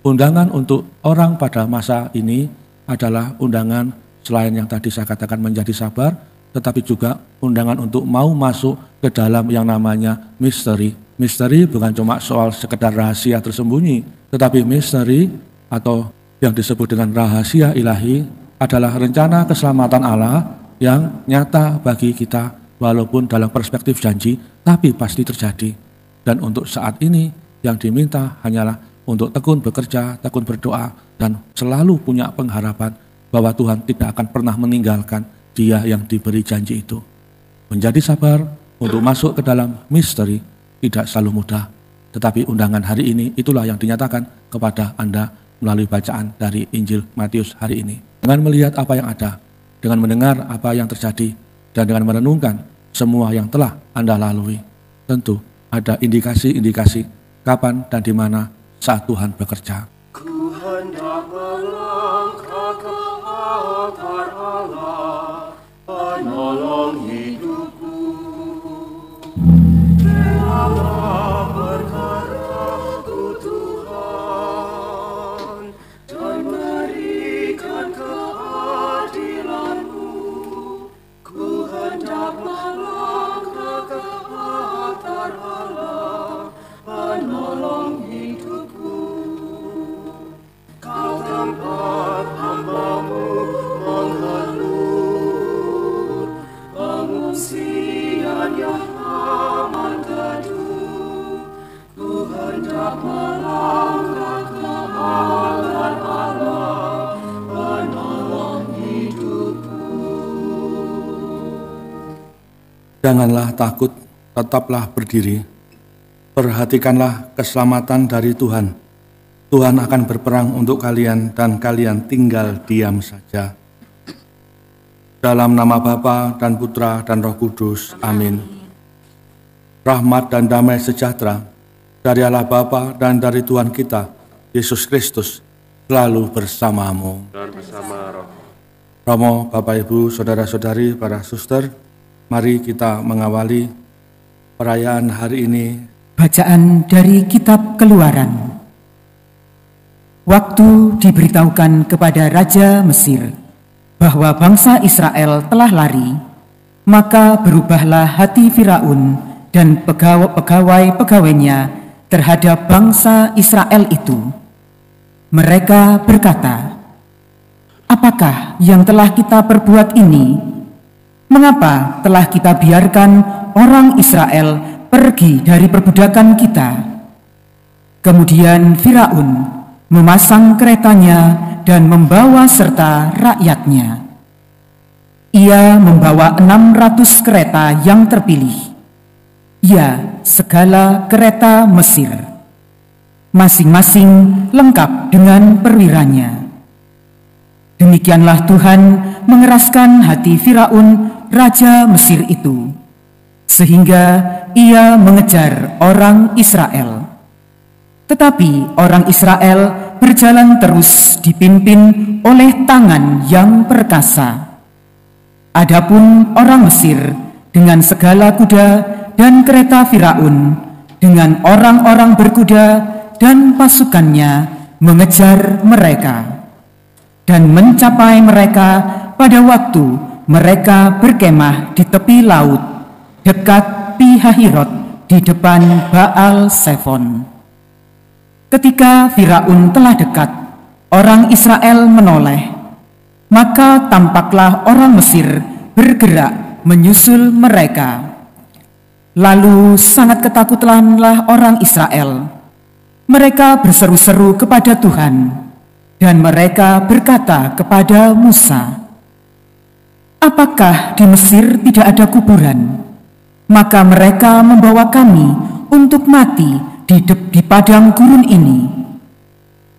undangan untuk orang pada masa ini adalah undangan selain yang tadi saya katakan menjadi sabar, tetapi juga undangan untuk mau masuk ke dalam yang namanya misteri. Misteri bukan cuma soal sekedar rahasia tersembunyi, tetapi misteri atau yang disebut dengan rahasia ilahi adalah rencana keselamatan Allah yang nyata bagi kita walaupun dalam perspektif janji, tapi pasti terjadi. Dan untuk saat ini yang diminta hanyalah untuk tekun bekerja, tekun berdoa, dan selalu punya pengharapan bahwa Tuhan tidak akan pernah meninggalkan dia yang diberi janji itu. Menjadi sabar untuk masuk ke dalam misteri tidak selalu mudah, tetapi undangan hari ini itulah yang dinyatakan kepada Anda melalui bacaan dari Injil Matius hari ini. Dengan melihat apa yang ada, dengan mendengar apa yang terjadi, dan dengan merenungkan semua yang telah Anda lalui, tentu ada indikasi-indikasi kapan dan di mana saat Tuhan bekerja. Ku hendak melangkah ke altar Allah, penolong hidupku. Belalah perkaraku Tuhan, dan berikan keadilan-Mu. Ku hendak melangkah ke altar Allah, penolong hidupku. Kau tempat hamba-Mu menggelut, pengungsian yang aman teduh. Ku hendak melangkah ke altar Allah, penolong hidupku. Janganlah takut, tetaplah berdiri. Perhatikanlah keselamatan dari Tuhan. Tuhan akan berperang untuk kalian dan kalian tinggal diam saja. Dalam nama Bapa dan Putra dan Roh Kudus. Amin. Rahmat dan damai sejahtera dari Allah Bapa dan dari Tuhan kita, Yesus Kristus, selalu bersamamu. Dan bersama roh. Romo, Bapak, Ibu, Saudara-saudari, para suster, mari kita mengawali perayaan hari ini. Bacaan dari Kitab Keluaran. Waktu diberitahukan kepada Raja Mesir bahwa bangsa Israel telah lari, maka berubahlah hati Firaun dan pegawai-pegawainya terhadap bangsa Israel itu. Mereka berkata, "Apakah yang telah kita perbuat ini? Mengapa telah kita biarkan orang Israel pergi dari perbudakan kita?" Kemudian Firaun memasang keretanya dan membawa serta rakyatnya. Ia membawa 600 kereta yang terpilih, ya, segala kereta Mesir, masing-masing lengkap dengan perwiranya. Demikianlah Tuhan mengeraskan hati Firaun, raja Mesir itu, sehingga ia mengejar orang Israel. Tetapi orang Israel berjalan terus dipimpin oleh tangan yang perkasa. Adapun orang Mesir dengan segala kuda dan kereta Firaun, dengan orang-orang berkuda dan pasukannya mengejar mereka, dan mencapai mereka pada waktu mereka berkemah di tepi laut, dekat Pi-hahirot di depan Baal Sefon. Ketika Firaun telah dekat, orang Israel menoleh, maka tampaklah orang Mesir bergerak menyusul mereka. Lalu sangat ketakutlah orang Israel. Mereka berseru-seru kepada Tuhan, dan mereka berkata kepada Musa, "Apakah di Mesir tidak ada kuburan? Maka mereka membawa kami untuk mati di padang gurun ini.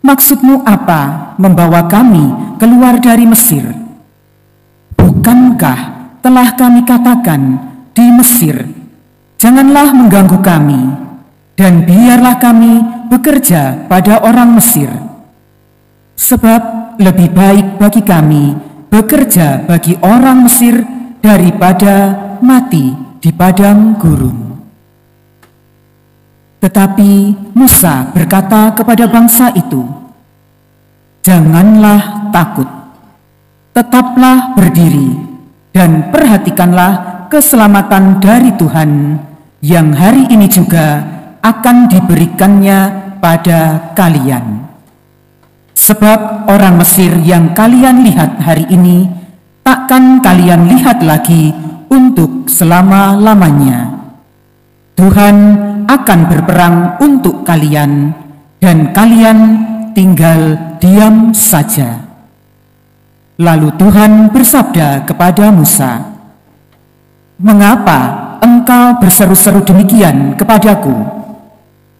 Maksudmu apa membawa kami keluar dari Mesir? Bukankah telah kami katakan di Mesir, janganlah mengganggu kami, dan biarlah kami bekerja pada orang Mesir? Sebab lebih baik bagi kami bekerja bagi orang Mesir daripada mati di padang gurun." Tetapi Musa berkata kepada bangsa itu, janganlah takut. Tetaplah berdiri dan perhatikanlah keselamatan dari Tuhan yang hari ini juga akan diberikannya pada kalian. Sebab orang Mesir yang kalian lihat hari ini, takkan kalian lihat lagi untuk selama-lamanya. Tuhan akan berperang untuk kalian, dan kalian tinggal diam saja. Lalu Tuhan bersabda kepada Musa, "Mengapa engkau berseru-seru demikian kepadaku?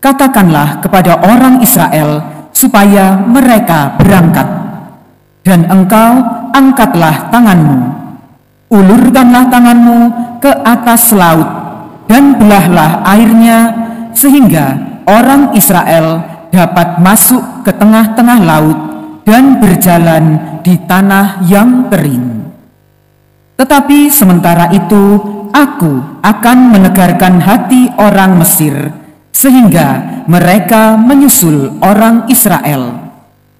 Katakanlah kepada orang Israel supaya mereka berangkat. Dan engkau angkatlah tanganmu, ulurkanlah tanganmu ke atas laut, dan belahlah airnya, sehingga orang Israel dapat masuk ke tengah-tengah laut dan berjalan di tanah yang kering. Tetapi sementara itu, aku akan menegarkan hati orang Mesir, sehingga mereka menyusul orang Israel.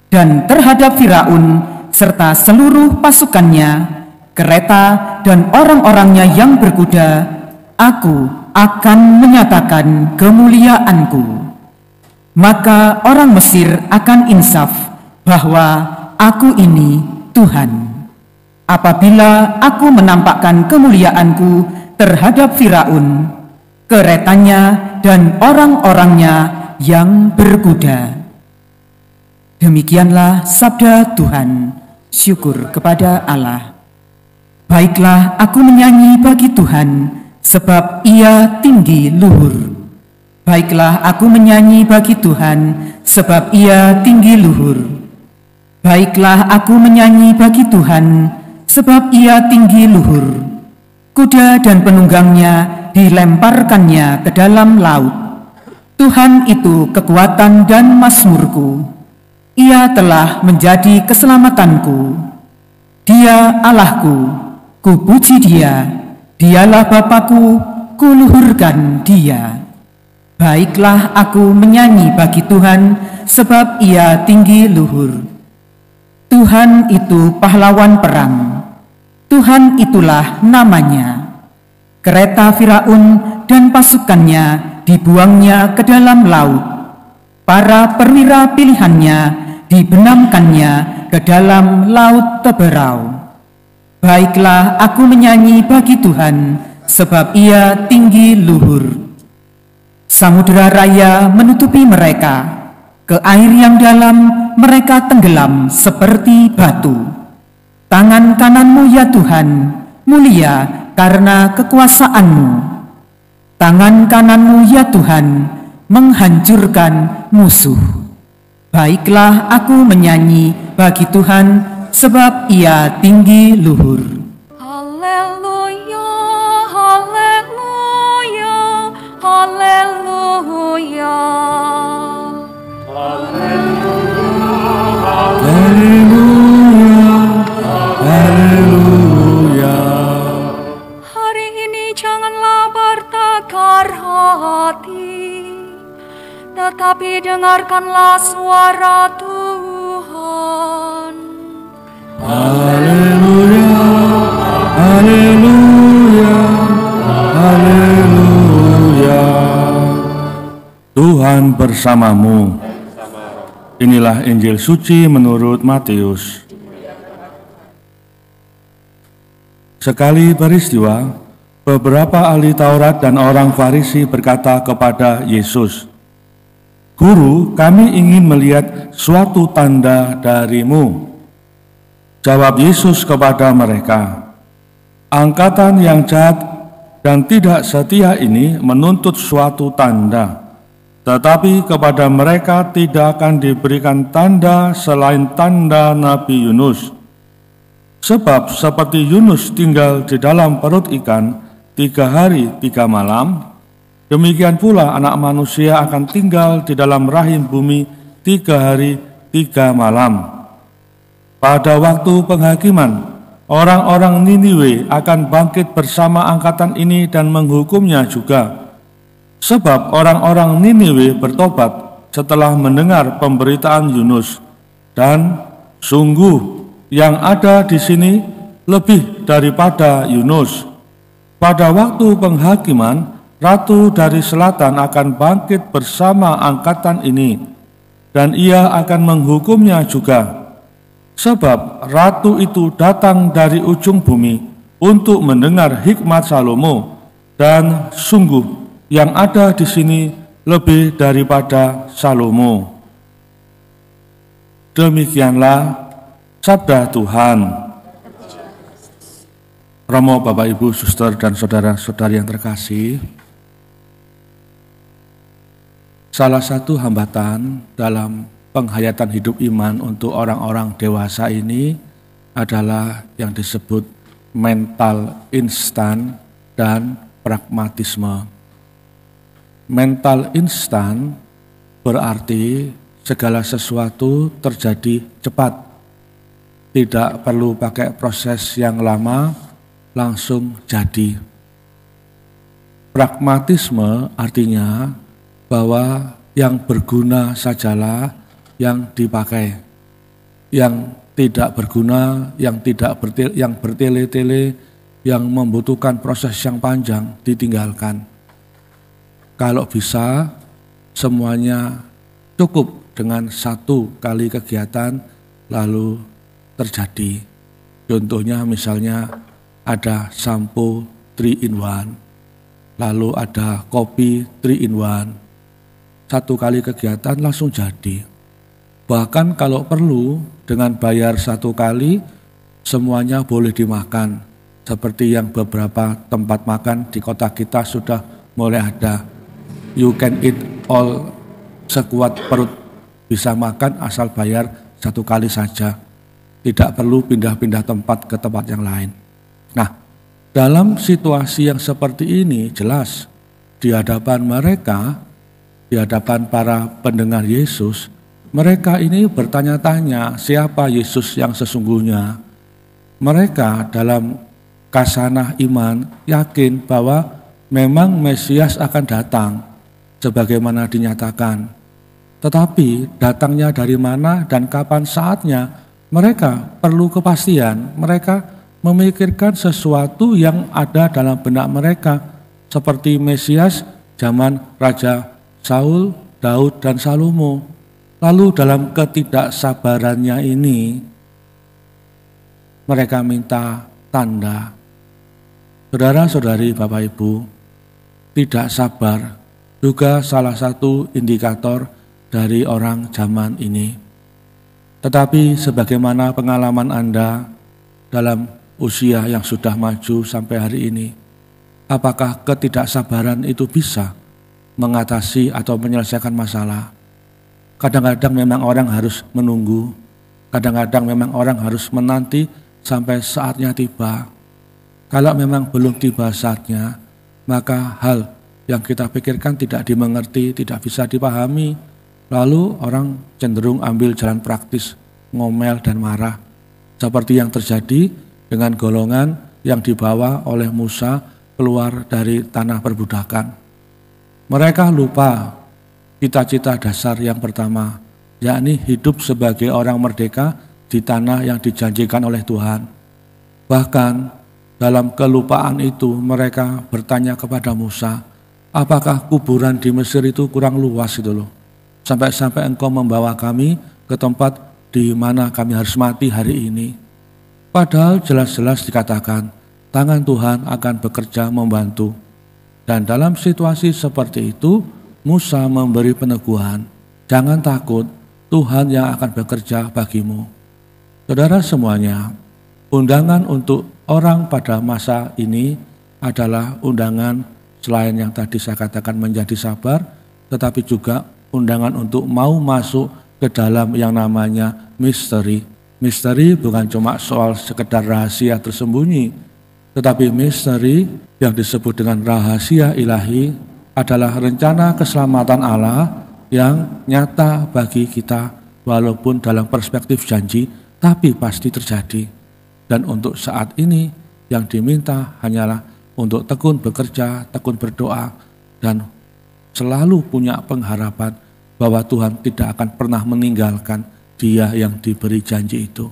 Dan terhadap Firaun serta seluruh pasukannya, kereta dan orang-orangnya yang berkuda, aku akan menyatakan kemuliaanku. Maka orang Mesir akan insaf bahwa aku ini Tuhan, apabila aku menampakkan kemuliaanku terhadap Firaun, keretanya dan orang-orangnya yang berkuda." Demikianlah sabda Tuhan. Syukur kepada Allah. Baiklah, aku menyanyi bagi Tuhan, sebab Ia tinggi luhur. Baiklah, aku menyanyi bagi Tuhan, sebab Ia tinggi luhur. Baiklah, aku menyanyi bagi Tuhan, sebab Ia tinggi luhur. Kuda dan penunggangnya dilemparkannya ke dalam laut. Tuhan itu kekuatan dan mazmurku. Ia telah menjadi keselamatanku. Dia Allahku, kupuji Dia. Dialah Bapakku, kuluhurkan Dia. Baiklah, aku menyanyi bagi Tuhan, sebab Ia tinggi luhur. Tuhan itu pahlawan perang. Tuhan itulah namanya. Kereta Firaun dan pasukannya dibuangnya ke dalam laut. Para perwira pilihannya dibenamkannya ke dalam laut teberau. Baiklah, aku menyanyi bagi Tuhan, sebab Ia tinggi luhur. Samudera raya menutupi mereka. Ke air yang dalam mereka tenggelam seperti batu. Tangan kananmu ya Tuhan, mulia karena kekuasaan-Mu. Tangan kananmu ya Tuhan, menghancurkan musuh. Baiklah, aku menyanyi bagi Tuhan, sebab Ia tinggi luhur. Haleluya, haleluya, haleluya. Haleluya, haleluya. Hari ini janganlah bertegar hati, tetapi dengarkanlah suara Tuhan. Haleluya, haleluya, haleluya. Tuhan bersamamu. Inilah Injil suci menurut Matius. Sekali peristiwa, beberapa ahli Taurat dan orang Farisi berkata kepada Yesus, "Guru, kami ingin melihat suatu tanda darimu." Jawab Yesus kepada mereka, "Angkatan yang jahat dan tidak setia ini menuntut suatu tanda, tetapi kepada mereka tidak akan diberikan tanda selain tanda Nabi Yunus. Sebab seperti Yunus tinggal di dalam perut ikan 3 hari 3 malam, demikian pula Anak Manusia akan tinggal di dalam rahim bumi 3 hari 3 malam. Pada waktu penghakiman, orang-orang Niniwe akan bangkit bersama angkatan ini dan menghukumnya juga. Sebab orang-orang Niniwe bertobat setelah mendengar pemberitaan Yunus, dan Sungguh yang ada di sini lebih daripada Yunus. Pada waktu penghakiman, Ratu dari Selatan akan bangkit bersama angkatan ini, dan ia akan menghukumnya juga. Sebab Ratu itu datang dari ujung bumi untuk mendengar hikmat Salomo, dan sungguh yang ada di sini lebih daripada Salomo. Demikianlah sabda Tuhan. Romo, Bapak, Ibu, Suster, dan saudara-saudari yang terkasih, salah satu hambatan dalam penghayatan hidup iman untuk orang-orang dewasa ini adalah yang disebut mental instan dan pragmatisme. Mental instan berarti segala sesuatu terjadi cepat, tidak perlu pakai proses yang lama, langsung jadi. Pragmatisme artinya bahwa yang berguna sajalah yang dipakai, yang tidak berguna, yang bertele-tele, yang membutuhkan proses yang panjang ditinggalkan. Kalau bisa semuanya cukup dengan satu kali kegiatan lalu terjadi. Contohnya misalnya ada sampo 3 in 1, lalu ada kopi 3 in 1. Satu kali kegiatan langsung jadi. Bahkan kalau perlu dengan bayar satu kali semuanya boleh dimakan. Seperti yang beberapa tempat makan di kota kita sudah mulai ada. You can eat all, sekuat perut bisa makan asal bayar satu kali saja. Tidak perlu pindah-pindah tempat ke tempat yang lain. Nah, dalam situasi yang seperti ini jelas di hadapan mereka, di hadapan para pendengar Yesus, mereka ini bertanya-tanya siapa Yesus yang sesungguhnya. Mereka dalam kasanah iman yakin bahwa memang Mesias akan datang sebagaimana dinyatakan. Tetapi datangnya dari mana dan kapan saatnya, mereka perlu kepastian. Mereka memikirkan sesuatu yang ada dalam benak mereka, seperti Mesias zaman Raja Saul, Daud, dan Salomo. Lalu dalam ketidaksabarannya ini, mereka minta tanda. Saudara-saudari, Bapak Ibu, tidak sabar juga salah satu indikator dari orang zaman ini. Tetapi sebagaimana pengalaman Anda dalam usia yang sudah maju sampai hari ini, apakah ketidaksabaran itu bisa mengatasi atau menyelesaikan masalah? Kadang-kadang memang orang harus menunggu, kadang-kadang memang orang harus menanti sampai saatnya tiba. Kalau memang belum tiba saatnya, maka hal yang kita pikirkan tidak dimengerti, tidak bisa dipahami, lalu orang cenderung ambil jalan praktis, ngomel dan marah. Seperti yang terjadi dengan golongan yang dibawa oleh Musa keluar dari tanah perbudakan. Mereka lupa cita-cita dasar yang pertama, yakni hidup sebagai orang merdeka di tanah yang dijanjikan oleh Tuhan. Bahkan dalam kelupaan itu mereka bertanya kepada Musa, apakah kuburan di Mesir itu kurang luas itu loh, sampai-sampai engkau membawa kami ke tempat di mana kami harus mati hari ini. Padahal jelas-jelas dikatakan tangan Tuhan akan bekerja membantu. Dan dalam situasi seperti itu Musa memberi peneguhan, jangan takut, Tuhan yang akan bekerja bagimu. Saudara semuanya, undangan untuk orang pada masa ini adalah undangan selain yang tadi saya katakan menjadi sabar, tetapi juga undangan untuk mau masuk ke dalam yang namanya misteri. Misteri bukan cuma soal sekedar rahasia tersembunyi, tetapi misteri yang disebut dengan rahasia ilahi adalah rencana keselamatan Allah yang nyata bagi kita walaupun dalam perspektif janji, tapi pasti terjadi. Dan untuk saat ini yang diminta hanyalah untuk tekun bekerja, tekun berdoa, dan selalu punya pengharapan bahwa Tuhan tidak akan pernah meninggalkan dia yang diberi janji itu.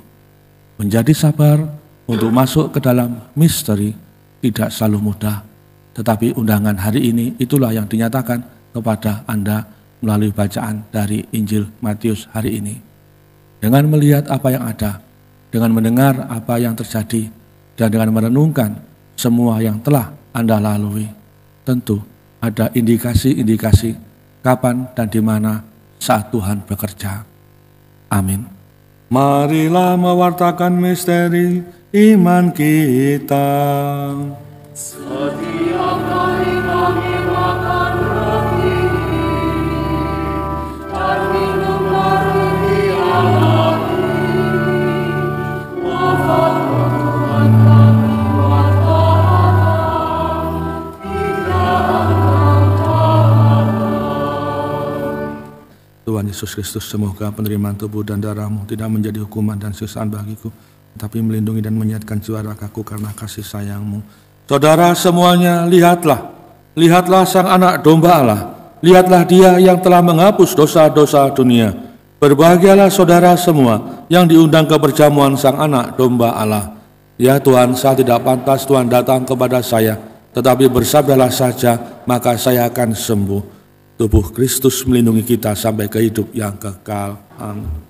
Menjadi sabar untuk masuk ke dalam misteri tidak selalu mudah, tetapi undangan hari ini itulah yang dinyatakan kepada Anda melalui bacaan dari Injil Matius hari ini. Dengan melihat apa yang ada, dengan mendengar apa yang terjadi, dan dengan merenungkan semua yang telah Anda lalui, tentu ada indikasi-indikasi kapan dan di mana saat Tuhan bekerja. Amin. Marilah mewartakan misteri iman kita. Setiap hari kami makan roti dan minum roti Allah ini. Wafat Tuhan kami buat tahanan hingga Engkau datang. Tuhan Yesus Kristus, semoga penerimaan tubuh dan darah-Mu tidak menjadi hukuman dan siksaan bagiku, tapi melindungi dan menyehatkan jiwa ragaku karena kasih sayang-Mu. Saudara semuanya, lihatlah Sang Anak Domba Allah, lihatlah Dia yang telah menghapus dosa-dosa dunia. Berbahagialah saudara semua yang diundang ke perjamuan Sang Anak Domba Allah. Ya Tuhan, saya tidak pantas Tuhan datang kepada saya, tetapi bersabdalah saja, maka saya akan sembuh. Tubuh Kristus melindungi kita sampai ke hidup yang kekal. Amin.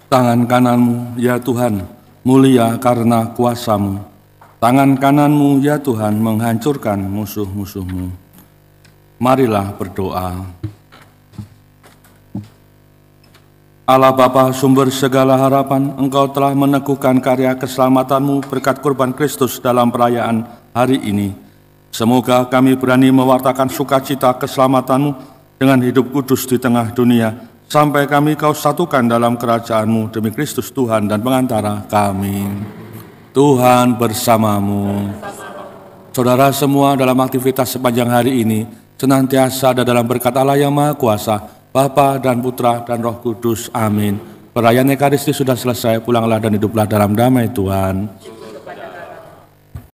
Tangan kananmu, ya Tuhan, mulia karena kuasa-Mu. Tangan kananmu, ya Tuhan, menghancurkan musuh-musuh-Mu. Marilah berdoa. Allah Bapa, sumber segala harapan, Engkau telah meneguhkan karya keselamatan-Mu berkat kurban Kristus dalam perayaan hari ini. Semoga kami berani mewartakan sukacita keselamatan-Mu dengan hidup kudus di tengah dunia, sampai kami Kau satukan dalam kerajaan-Mu demi Kristus Tuhan dan pengantara kami. Tuhan bersamamu. Saudara semua dalam aktivitas sepanjang hari ini senantiasa ada dalam berkat Allah yang Maha Kuasa, Bapa dan Putra dan Roh Kudus. Amin. Perayaan Ekaristi sudah selesai, pulanglah dan hiduplah dalam damai Tuhan.